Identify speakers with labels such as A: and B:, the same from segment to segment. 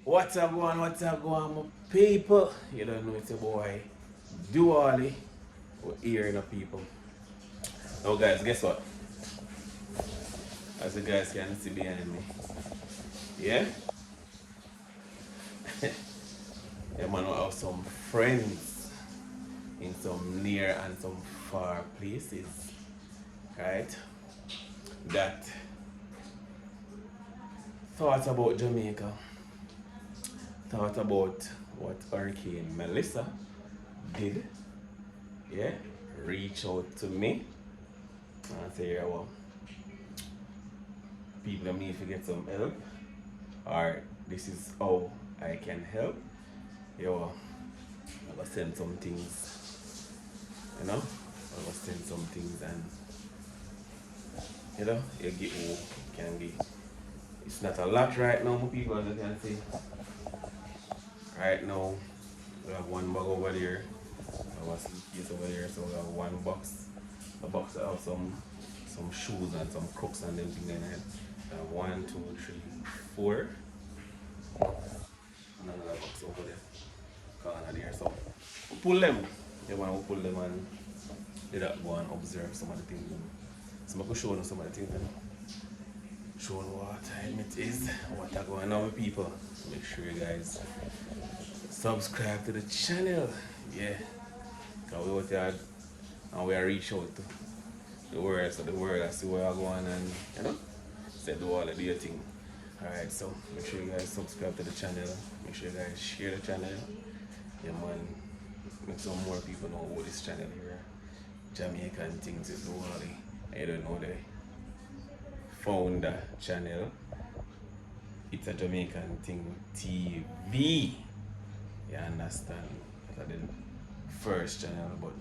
A: What's up, my people? You don't know it's a boy, Duali. We're hearing the people. Now, guys, guess what? As you guys can see behind me, yeah? Yeah, man, we have some friends in some near and some far places, right? That thought about Jamaica, thought about what Hurricane Melissa did, yeah? Reach out to me and say, yeah, well, people need to get some help, or this is how I can help. Yo, I'm gonna send some things, I'm gonna send some things, and you get who can be. It's not a lot right now, my people, as you can see. Right now, we have one bag over there, I have a case over there, so we have one box. A box that have some shoes and some crooks and them things in it. 1, 2, 3, 4. And another box over there. Corner there. So we pull them. They want to pull them and they that go and observe some of the things. So I can show you some of the things. Show you what time it is, what are going on with people. Make sure you guys subscribe to the channel. Yeah. Because we out there and we are reach out to the world, so the world I see where I'm going and say do all of the thing. Alright, so make sure you guys subscribe to the channel, make sure you guys share the channel. Yeah man, make some more people know about this channel here. Jamaican things is Wally. I don't know the founder channel. It's a Jamaican thing TV. You understand? That's the first channel, but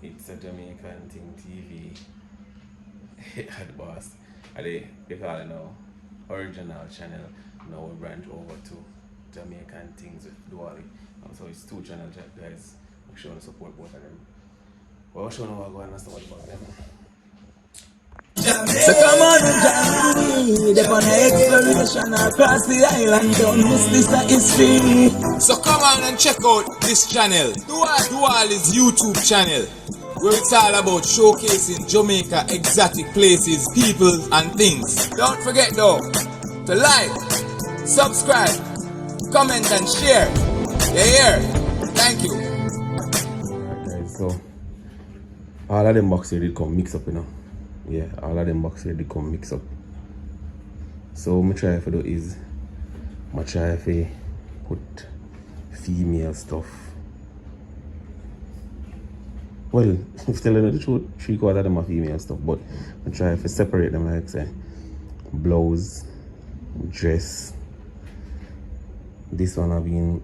A: it's a Jamaican thing TV. At boss. They call it now original channel. Now we branch over to Jamaican things with Duali. So it's 2 channels, guys. Make sure you support both of them. Well, I'll show you what going on about them.
B: So come on and join me. They're on an exploration across the island. Don't miss this history.
C: So come on and check out this channel, Duali's YouTube channel, where it's all about showcasing Jamaica exotic places, people and things. Don't forget though, to like, subscribe, comment and share. Yeah, thank you.
A: Alright guys, so all of them boxes did come mix up, Yeah, all of them boxes did come mix up. So what I try to do is I try to put female stuff. Well, if telling you the truth, 3/4 of them are female stuff, but I try to separate them, like say blouse, dress. This one have been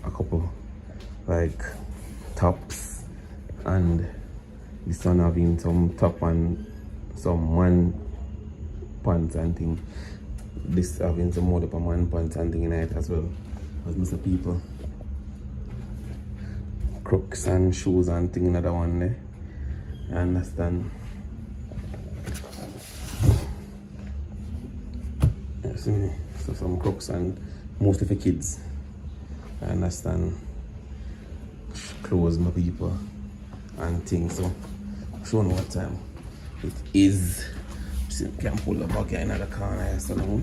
A: a couple like tops, and this one have been some top and some one pants and thing. This having some more up on one pants and thing in it as well. As most people. Crooks and shoes and thing, another one there. You understand? You see me? So some crooks and mostly for kids. I understand? Clothes, my people, and things. So show me what time it is. See, you can pull the bag in the corner so now.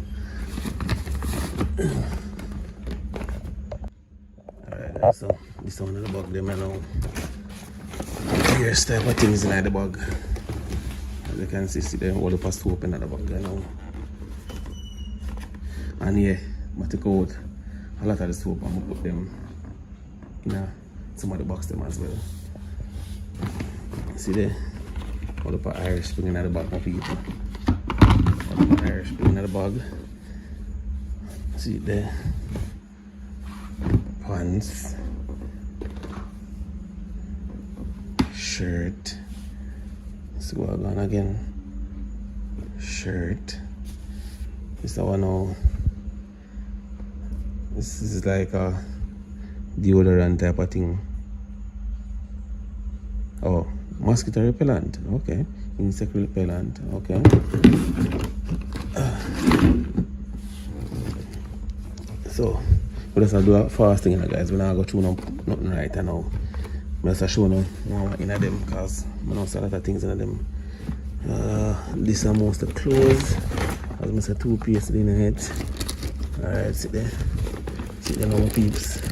A: Alright, so this one in the bag them now. Here's type of things in the bag. As you can see there all the past soap in the bag there now. And yeah, I take out a lot of the soap and put them in some of the box them as well. See there? All the Irish spring in the bag, my people. All the Irish spring in the bag. See it there? Pants, shirt. Let's go on again. Shirt. This is one now. This is like a deodorant type of thing. Oh, mosquito repellent. Okay. Insect repellent. Okay. So we just do a fasting, you know, guys. We're not going to through nothing right now. I'm just show you what in them because I know a lot of things in them. This are most of the clothes. As I said, toothpaste in it. Alright, sit there. Sit there now, peeps.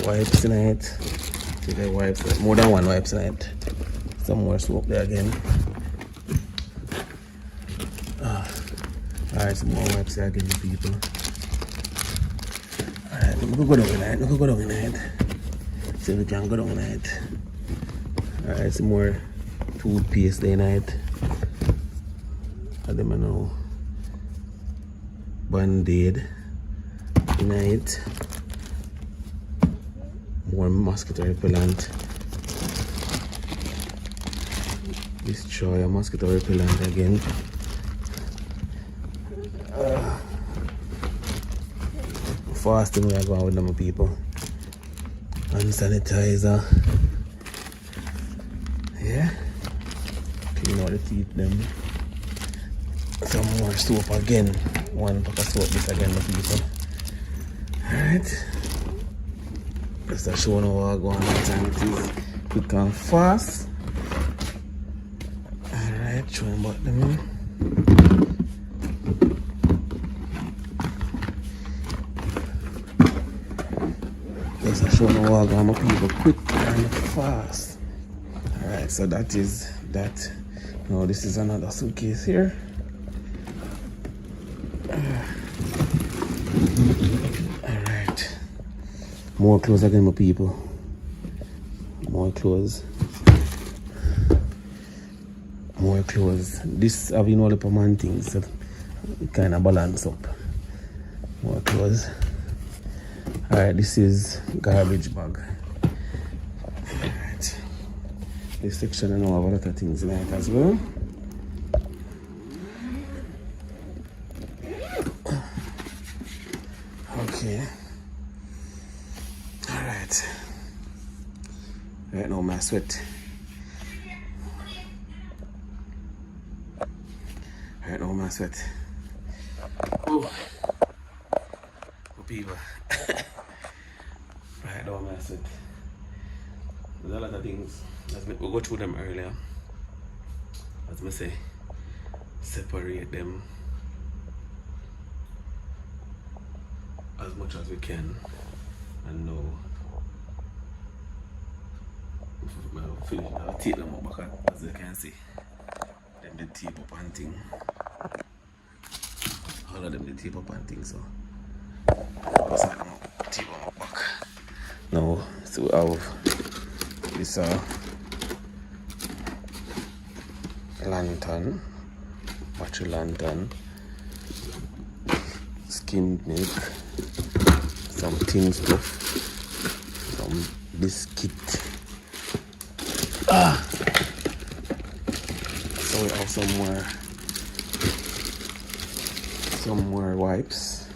A: Wipes in it. See the wipes. More than one wipes in it. Some more soap there again. Alright, some more wipes there again, people. Alright, we can go down in it. We can go down in it. See if we can go down in it. Alright, some more toothpaste there in it. And them are now Band-Aid in it. More mosquito repellent. Destroy a mosquito repellent again. Fasting we are going with them people. Hand sanitizer. Yeah. Clean out the teeth them. Some more soap again. One pack of soap this again the people. Alright. Just to show you how I go on that time it is quick and fast. Alright, show them about them. Just to show you how I go on my people quick and fast. Alright, so that is that. Now this is another suitcase here. Alright. More clothes again, my people. More clothes. More clothes. This having all the man things so it kind of balance up. More clothes. Alright, this is garbage bag. Alright. This section I know have a lot of things in it as well. Okay. Alright. Right now my sweat. Right now my sweat. Oh. Oh people. Right now my sweat. There's a lot of things. We'll go through them earlier. As I say, separate them as much as we can and know I'll finish. I'll take them up back as you can see. Them the tape up and thing. All of them the tape up and thing, so I'll set them up, tape them up back. Now so we have this lantern, battery lantern, skimmed milk, some tin stuff, some biscuit. So we have some more wipes.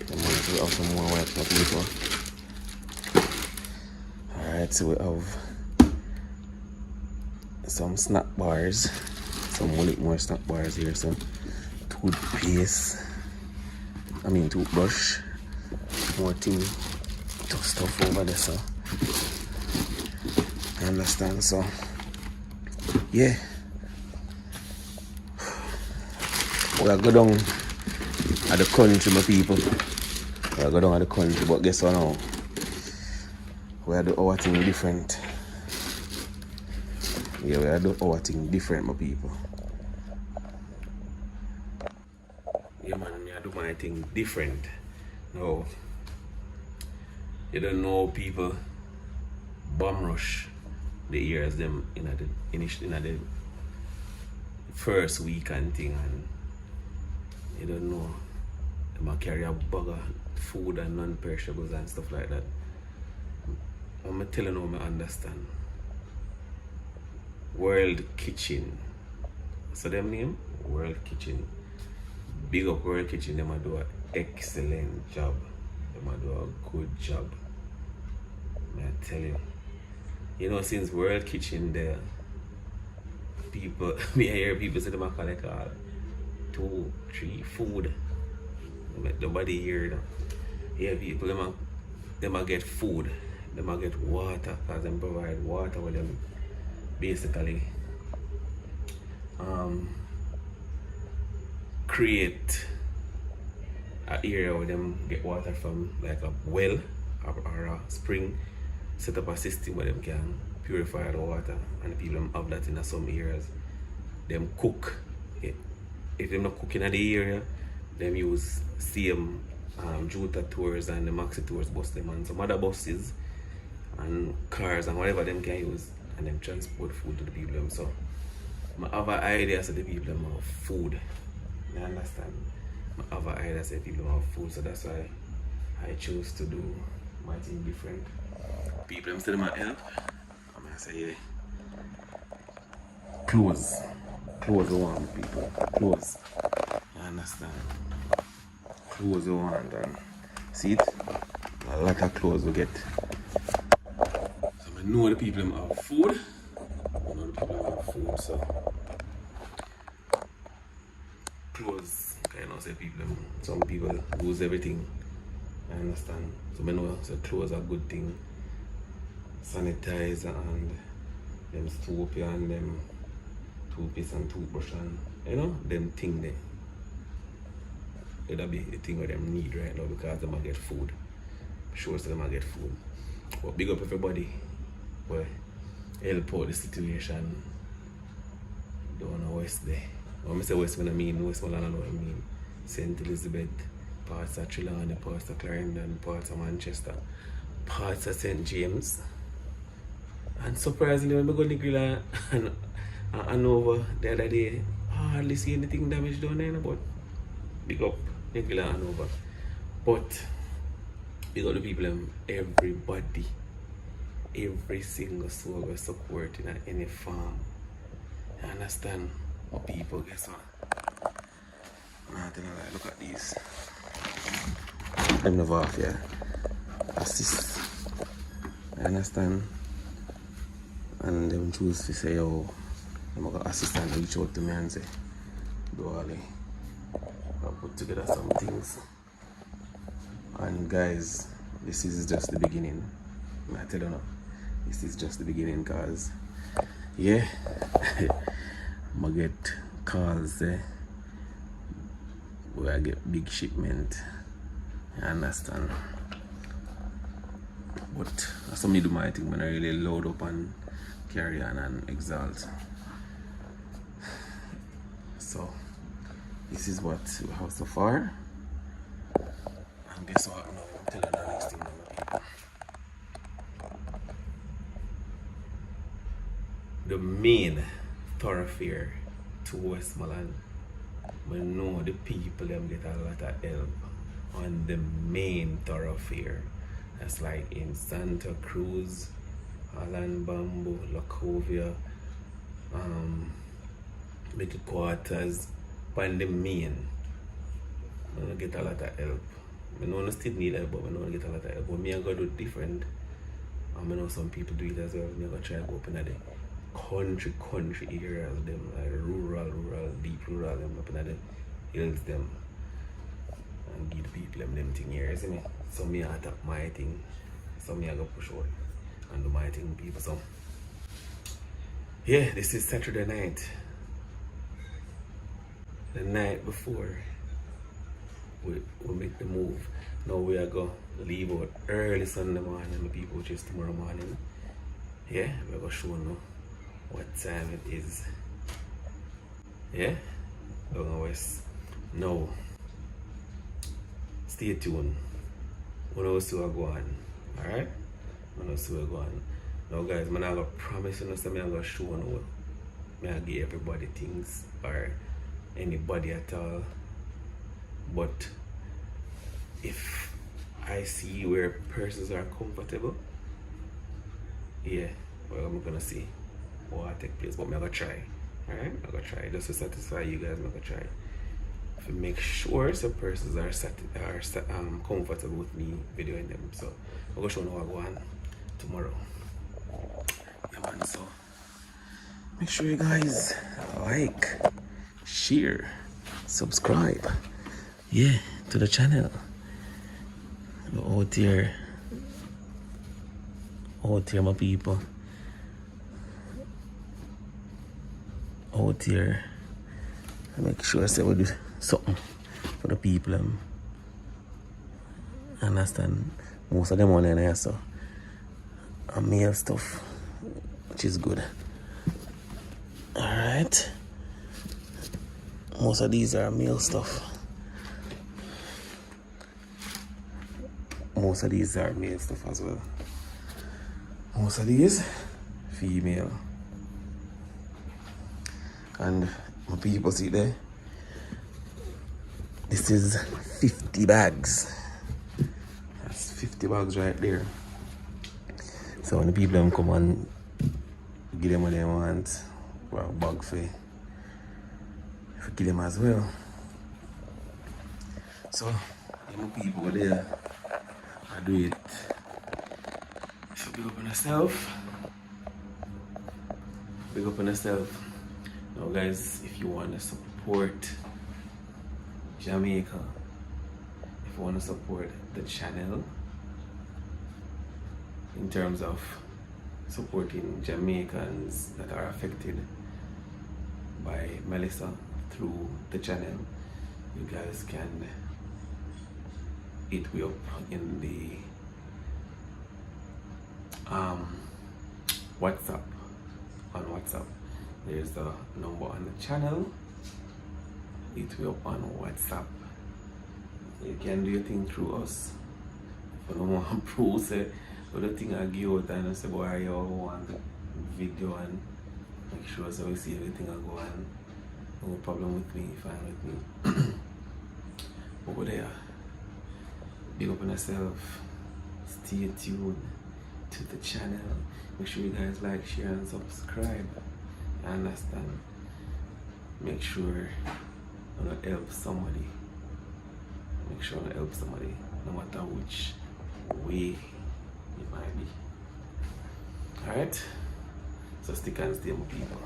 A: We have some more wipes like before. Alright, so we have some snack bars, some more snack bars here, so toothpaste, toothbrush, more thing, tough stuff over there, so I understand, so yeah, we are go down at the country, my people, we are go down at the country, but guess what now, we are do our thing different. Yeah, we are do our thing different, my people. Yeah man, I do my thing different. No, you don't know people bum rush the ears them in the first week and thing, and you don't know them carry a bag of food and non-perishables and stuff like that. I'm telling you, I understand. World Kitchen. So them name? World Kitchen. Big up World Kitchen. Them do an excellent job. Them do a good job. I tell you. You know, since World Kitchen there, people, me I hear people say them collect 2, 3 food. Make the body here, you know. Yeah, people them a get food, them a get water, because them provide water with them basically create an area where them get water from like a well or a spring, set up a system where them can purify the water, and the people have that in some areas. Them cook. If them not cooking in the area, them use same Juta tours and the Maxi tours bus them and some other buses and cars and whatever them can use, and them transport food to the people them. So I have an idea so the people them have food. You understand? I have an idea so the people them have food, so that's why I chose to do my thing different. People them still might help. I'm gonna say yeah. Clothes the one people. Clothes. You understand? Clothes the one and see it? A lot of clothes we get. So I know the people them have food. I know the people them have food, so clothes kind of say people them, some people lose everything. I understand. So I know so clothes are a good thing. Sanitizer and them soap and them toothpaste and toothbrush and you know them thing there. That'll be the thing where them need right now because them might get food. Sure so them might get food. But big up everybody. But help out the situation down the west there. When I say west, when I mean Westmoreland, I know what I mean. St. Elizabeth, parts of Trelawny, parts of Clarendon, parts of Manchester, parts of St. James. And surprisingly, when I go to Nicola and over the other day, I hardly see anything damaged down there, but big up Nicola and over. But big up the people, everybody, every single soul we're supporting at any farm. You understand? People, guess what? Nah, tell you like, look at these. I'm never off here. Assist. You understand? And them choose to say, oh, I'm gonna assist and reach out to me and say, Dolly, I'll put together some things. And guys, this is just the beginning. I tell you now, this is just the beginning, cause yeah, I get calls where I get big shipment. You understand? But that's how me do my thing when I really load up and carry on and exalt. So this is what we have so far. And guess what? Now I'm telling the next thing now, people. The main thoroughfare to Westmoreland. I know the people them get a lot of help on the main thoroughfare. That's like in Santa Cruz, Holland Bamboo, Lacovia, Middle Quarters, on the main. I don't get a lot of help. I know I still need help, but I don't get a lot of help. But me I go do it different. I know some people do it as well. Me I go try to go up in the country areas, them like rural, deep rural, them up in the hills them. And give the people them thing here, you see me? So me I attack my thing. So me I go push out and do my thing, people. So yeah, this is Saturday night. The night before we make the move. Now we are going to leave out early Sunday morning, the people, which is tomorrow morning. Yeah, we're going to show you what time it is. Yeah, down west. Now, stay tuned. We know see what's going on. Alright? We know see what's going on. Now guys, I'm not going to promise you, so I'm going to show you. I'm going to give everybody things or anybody at all. But if I see where persons are comfortable, yeah, well, I'm gonna see what take place, but I'm gonna try. Alright? I'm gonna try just to satisfy you guys. I'm gonna try to make sure some persons are comfortable with me videoing them. So I'm gonna show you what I go on tomorrow. Yeah man, so make sure you guys like, share, subscribe, yeah, to the channel. Out here, my people. Out here, make sure I say we do something for the people. Understand? Most of them on there, so male stuff, which is good. Alright. Most of these are male stuff. Most of these are male stuff as well. Most of these, female. And my people see there, this is 50 bags. That's 50 bags right there. So when the people come and give them what they want, or a bag for give them as well. So my people go there, I do it. So big up on yourself. Big up on yourself. Now guys, if you want to support Jamaica, if you want to support the channel in terms of supporting Jamaicans that are affected by Melissa through the channel, you guys can hit me up in the WhatsApp. On WhatsApp, there's the number on the channel. Hit me up on WhatsApp. You can do your thing through us. If you don't want to prove, say, but the thing I give out and I say, boy, you want the video and make sure so we see everything I go on. No problem with me, fine with me. Over there, big up on yourself. Stay tuned to the channel. Make sure you guys like, share, and subscribe. You understand? Make sure you want to help somebody. Make sure you want to help somebody, no matter which way it might be. Alright? So stick and stay, my people.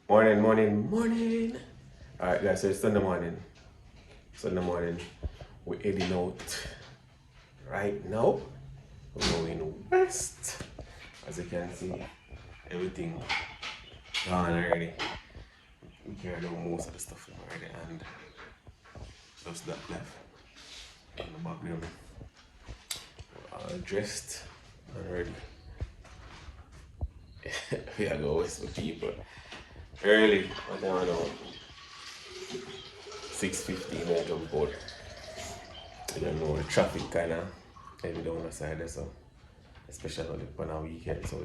A: Morning. Alright guys, so it's Sunday morning. We're heading out right now. We're going west. As you can see, everything gone already. We carried out most of the stuff already and just that left in the background. We're all dressed and ready. We are going west with people. Early, what time I know? 6:15 I jump out. I don't know, the traffic kinda heavy down the side there, so especially on a weekend, so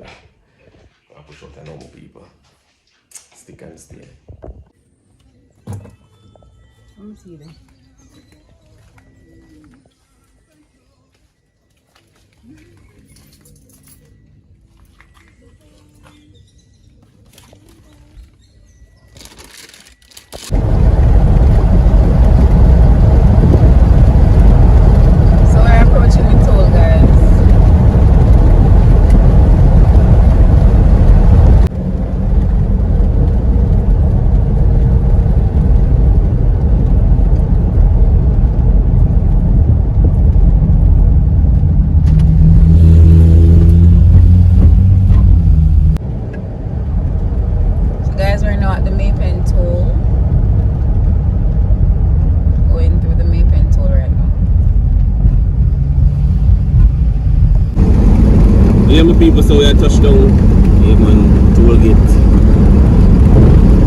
A: I push out a normal people. Stick and stay.
D: Let me see that.
A: People, so we are touched down. Even toll gate.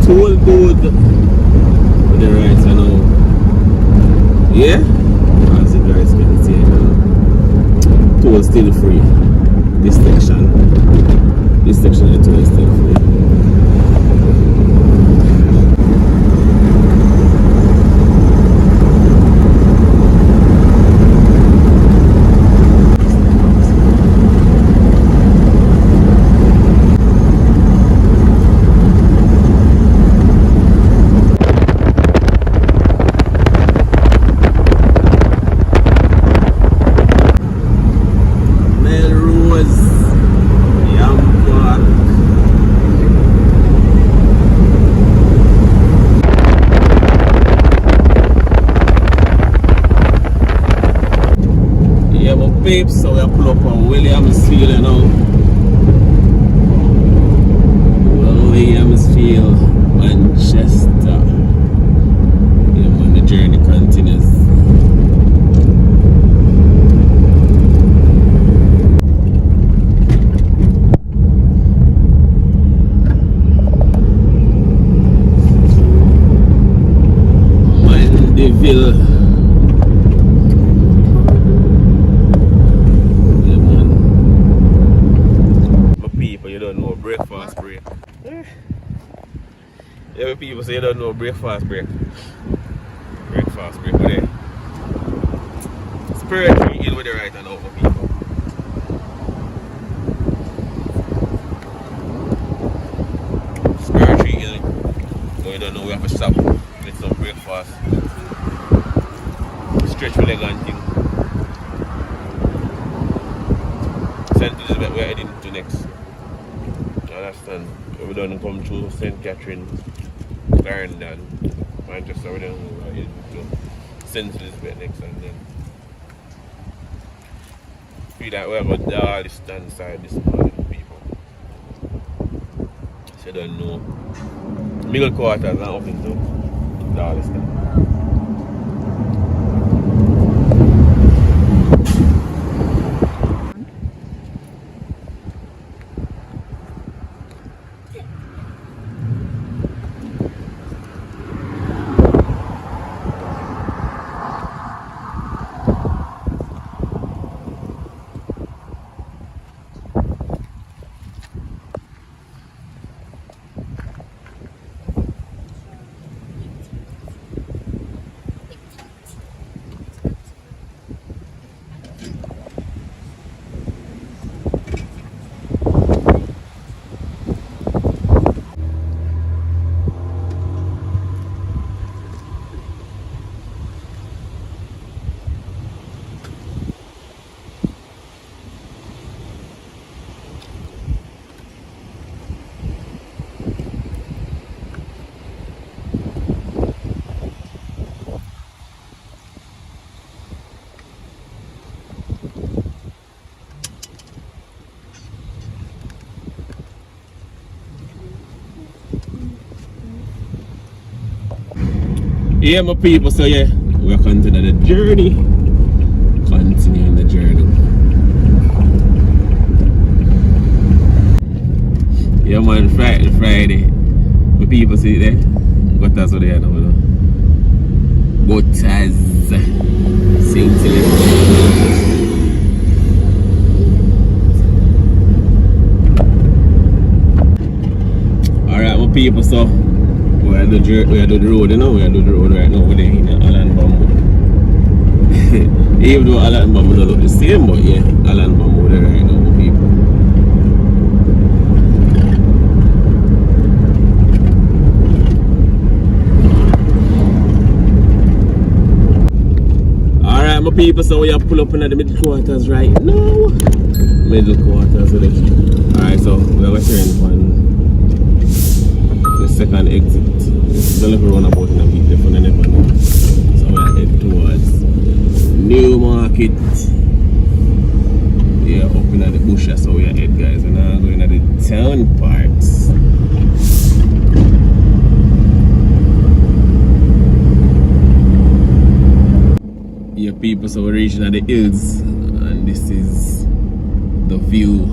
A: Toll good. With the right, so now. Yeah? As you guys can see, toll still free. This section of the toll is still free. peeps, so we pull up on Williamsfield, you know. Williamsfield, Manchester. Yeah, man, the journey continues. Mandeville. Yeah, man. My people, you don't know breakfast break. Yeah, people say you don't know breakfast break. Breakfast break, but yeah. Spiritually ill with the right and over people. Spiritually ill. But you don't know we have to stop. Get some breakfast. Stretch my leg and thing. St. Elizabeth we're heading to next. You understand? We don't come through St. Catherine. Clarendon, Manchester, we don't know to St. Elizabeth next, and then feel like we have a Darliston side this morning, people. So you don't know. Middle quarters are up into Darliston. Yeah, my people, so yeah, we're continuing the journey. Continuing the journey. Yeah, man, Friday. My people see it there. Gutters what they are now. Gutters. St. Elizabeth. Alright, my people, so we are do the road, you know. We are do the road right now. We're in Alan Bamboo. Even though Alan Bamboo don't look the same, but yeah, Alan Bamboo there right now, people. Alright, my people, so we have pull up in the middle quarters right now. Middle quarters of it. Alright, so we have a turn on the second exit. It's a little roundabout in a bit different than ever. So we are heading towards Newmarket. Yeah, up in the bush, so we are heading, guys. We're now going to the town parts. Yeah, people, so we're reaching at the hills, and this is the view.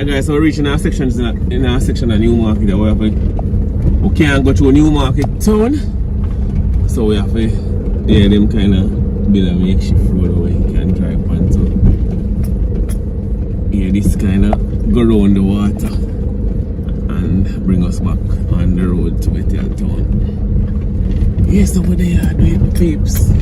A: Guys, so we're reaching our sections in our section of Newmarket. We can't go to Newmarket town, so we have to, yeah, them kind of build a makeshift road where you can drive on. So yeah, this kind of go around the water and bring us back on the road to Bethel town. Yes, over there, doing peeps.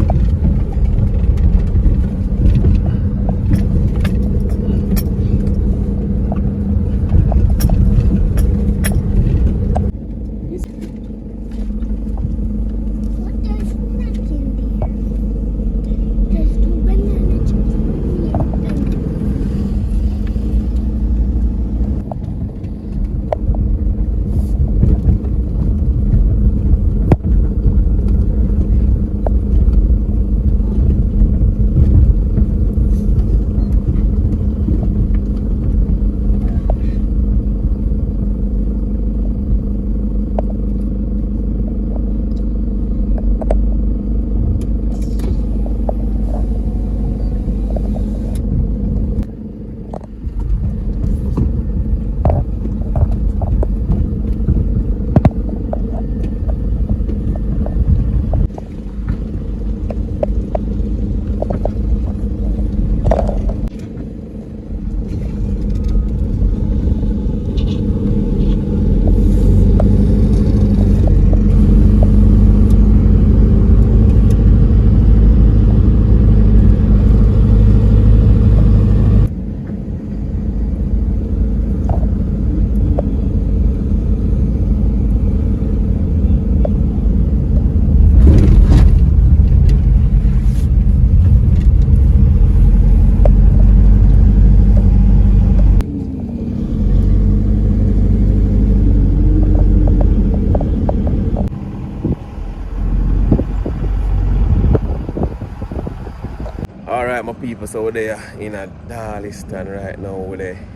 A: Alright, my people, so we're there in a Darliston right now. We're there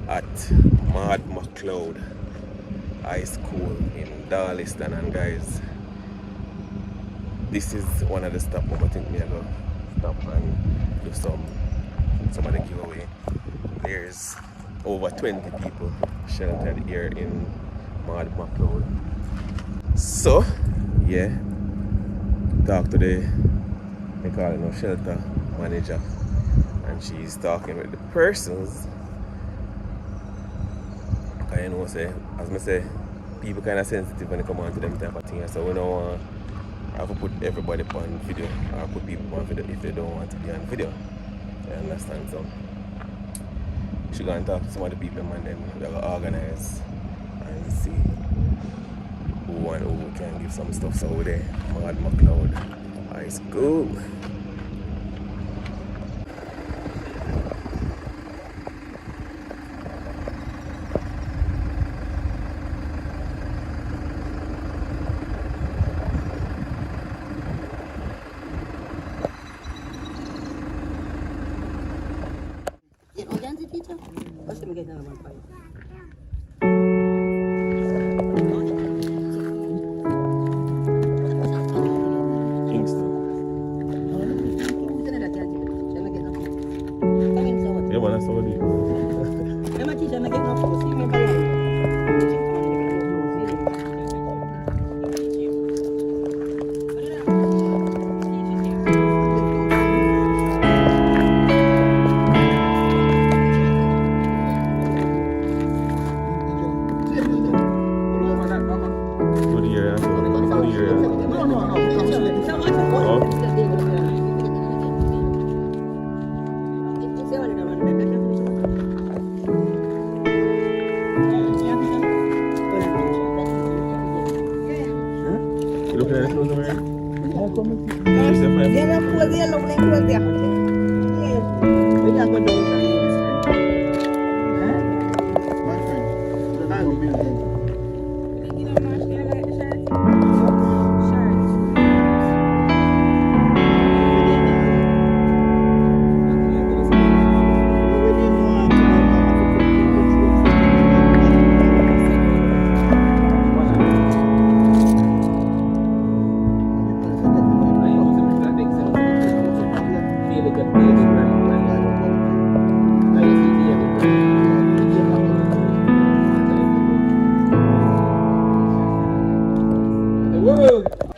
A: at McLeod High School in Darliston, and guys, this is one of the stops where I think me go stop and do some of the giveaway. There's over 20 people sheltered here in McLeod. So, yeah, talk to the, they call it no shelter manager, and she's talking with the persons. Cause you know, say, as I say, people kind of sensitive when they come on to them type of thing, so we don't want to put everybody on video or put people on video if they don't want to be on video. You understand? So she gonna talk to some of the people and then we're gonna organize and see who and who can give some stuff. So over there, McLeod High School.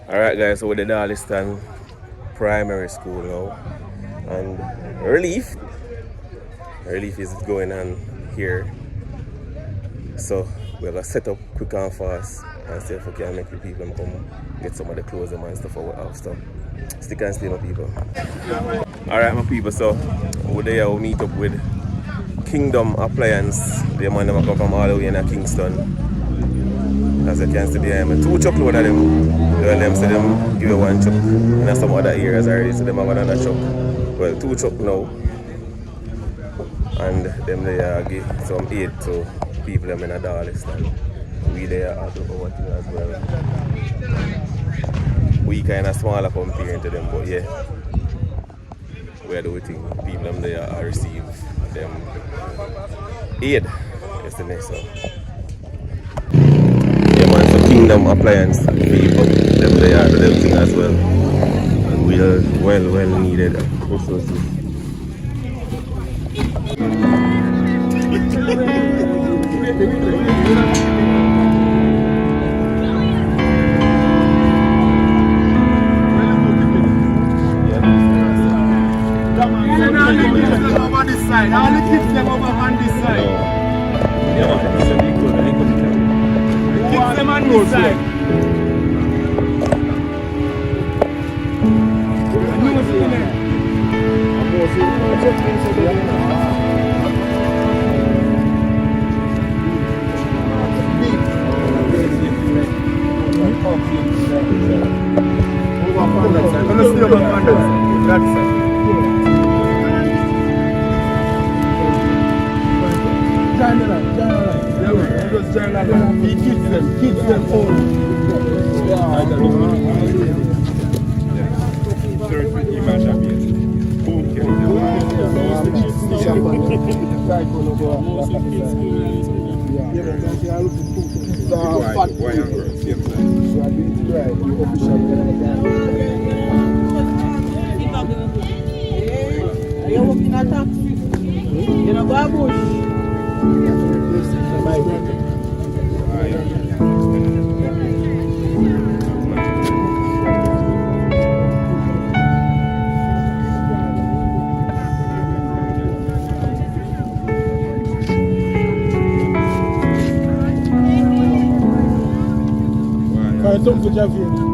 A: Alright guys, so we're the Darliston Primary School now, and relief is going on here, so we're gonna set up quick and fast and see if we can make the people come get some of the clothes and stuff for our stuff. Stick and stay, my people. Alright my people, so over there we'll meet up with Kingdom Appliance. The man them come from all the way in Kingston. As you can see behind me, 2 truck load of them. Them say them give you 1 truck. And some other areas already, so them have another truck. Well, 2 truck now. And them they give some aid to people them in a Darliston. We there are doing our thing as well. We kind of smaller compared to them, but yeah, we are doing thing. People them there are receive them aid. That's the next one. Kingdom Appliance people, them they are them thing as well, and we are well needed resources.
C: Over this side, all the kids them over on this side. Kids them on this side. He keeps them all. Yeah.
D: You're working at taxi. You know, go bush.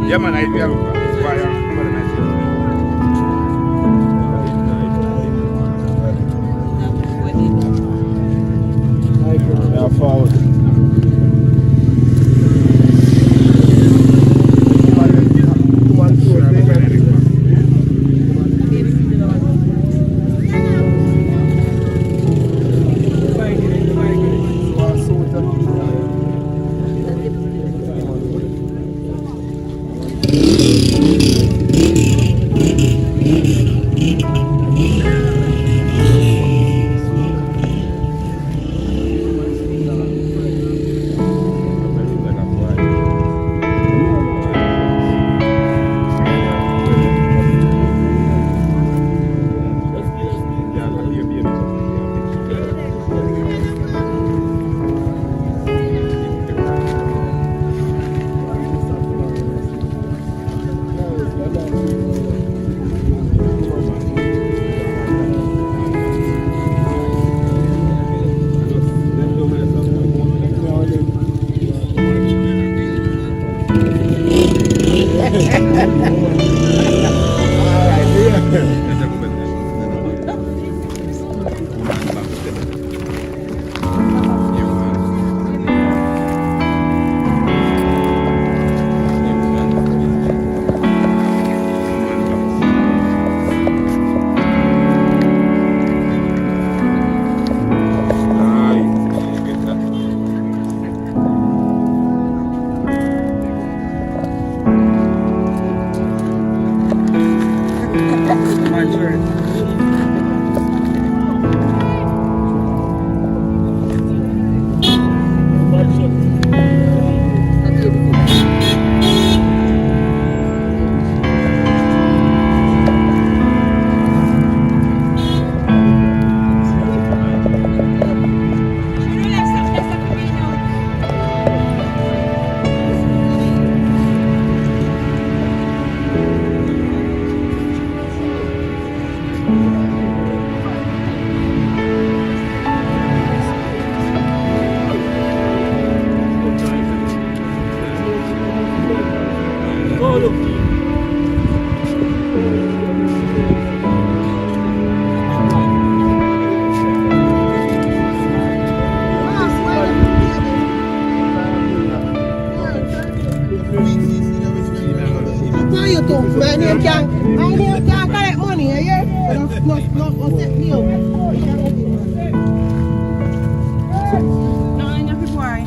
C: Yeah, man, I have
E: forward.
F: My name can't collect money, you hear? Not set me up.
D: No, I never worry.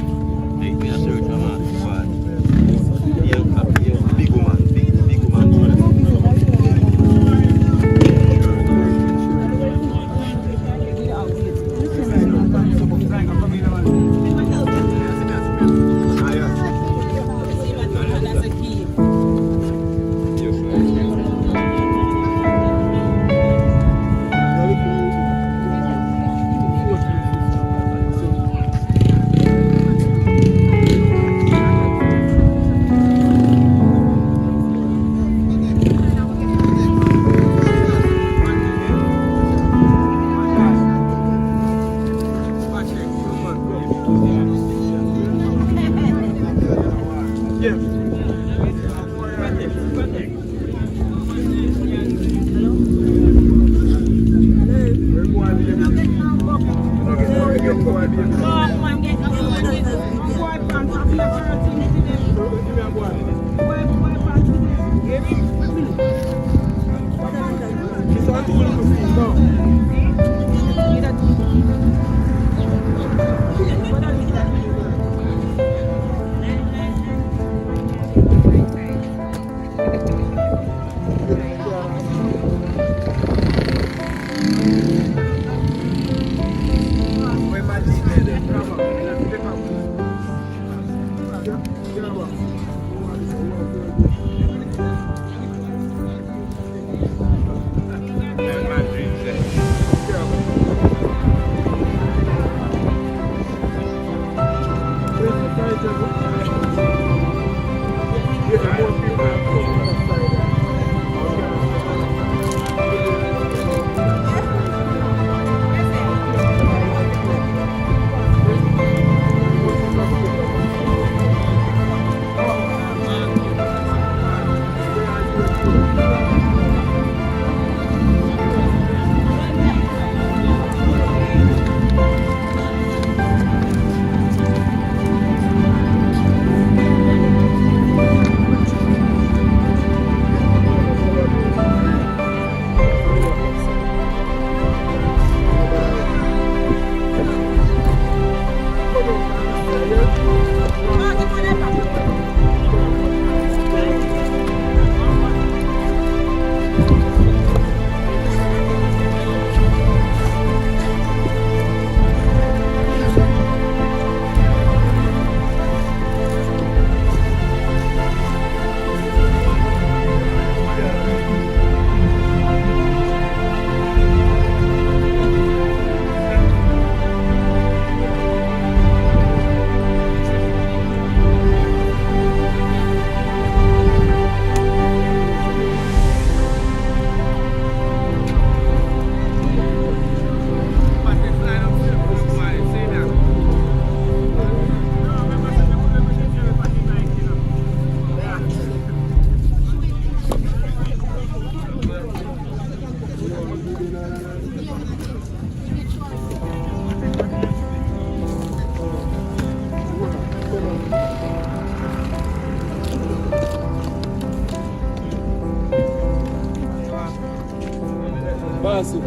E: pass it.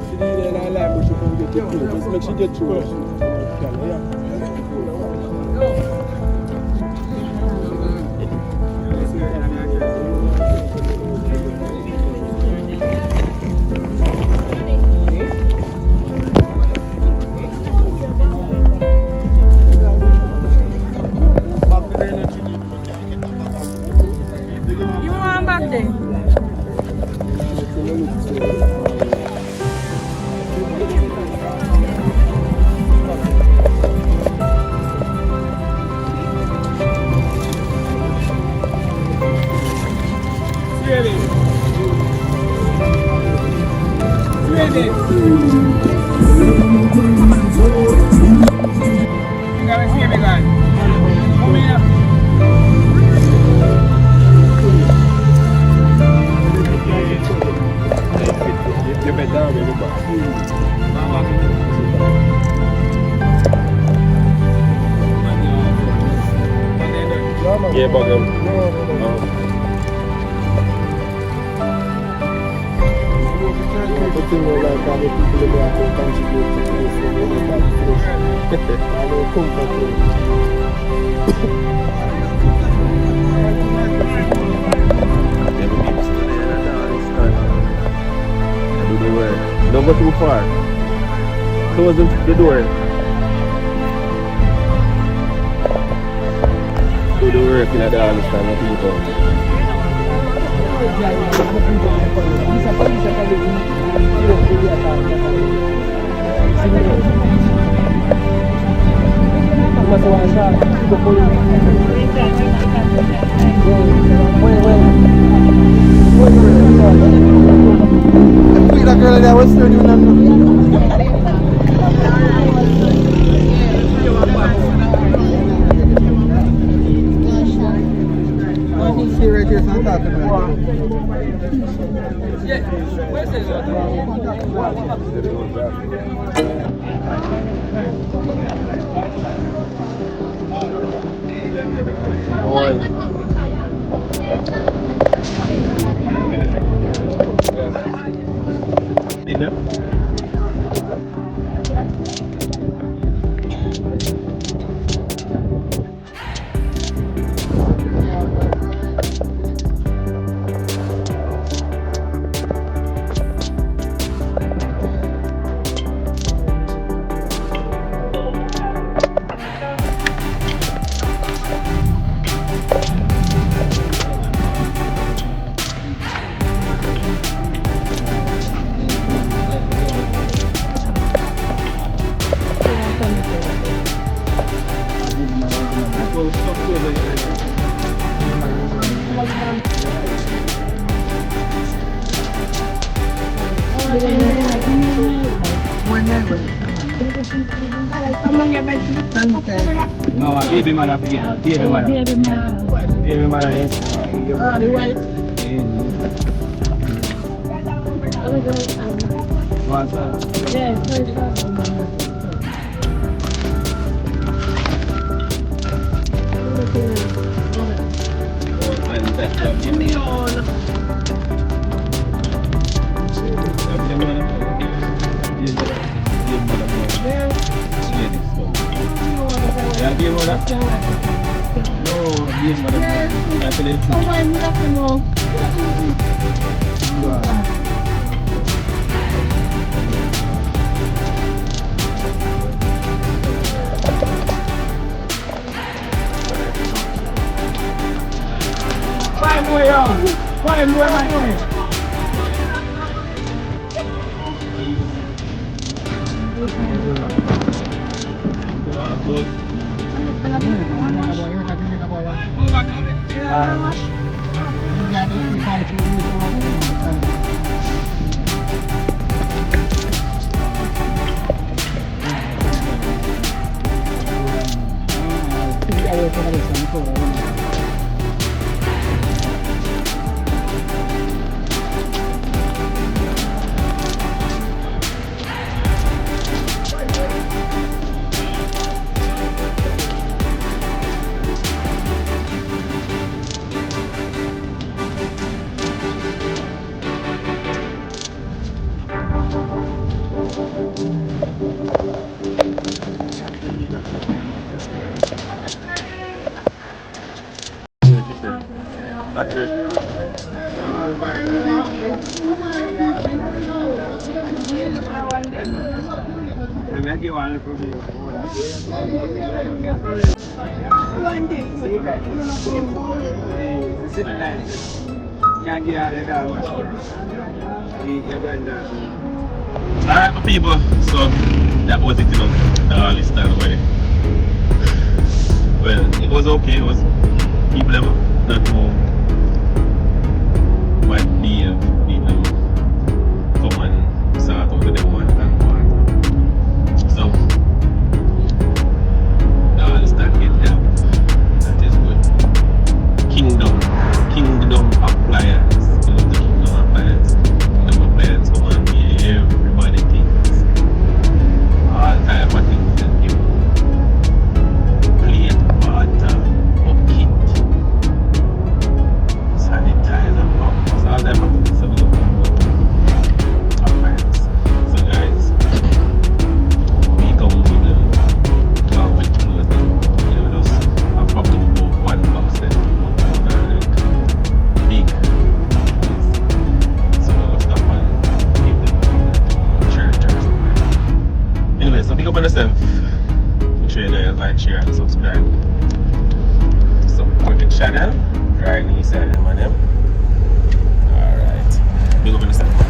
E: She need it in her life, but she can't get it through. Just make sure she get through.
F: You want back there?
E: You bet down, baby. Yeah, but the thing was like how many people in there can contribute to this and they make that finish. I know Don't go too far. Close the door. Do the work in the Darliston with people. That girl that was turning on. I can see right here, so I'm talking about. Yeah, where's No, baby man up here. Baby man. Baby man, yes. What's up?
A: That's it.
E: Can't get out of that one.
A: Alright, my people, so that was it, you know, the Darliston way. Well, it was okay, it was people them not know what people come and sort out what they want and want. So, the Darliston get help. That is good. Kingdom appliance. You know the Kingdom appliance. Kingdom appliance come and give everybody things. All type of things that you plate, water, bucket, sanitizer, pampers, all type of things. So we look appliance. So guys, we come with them along with clothes and you know just a probably about one box then. Big so we'll stop and give them a church or something. Anyway, so pick up on yourself. Make sure you like, share and subscribe to support the channel. Right, Lisa and them. Alright. Pick up on yourself.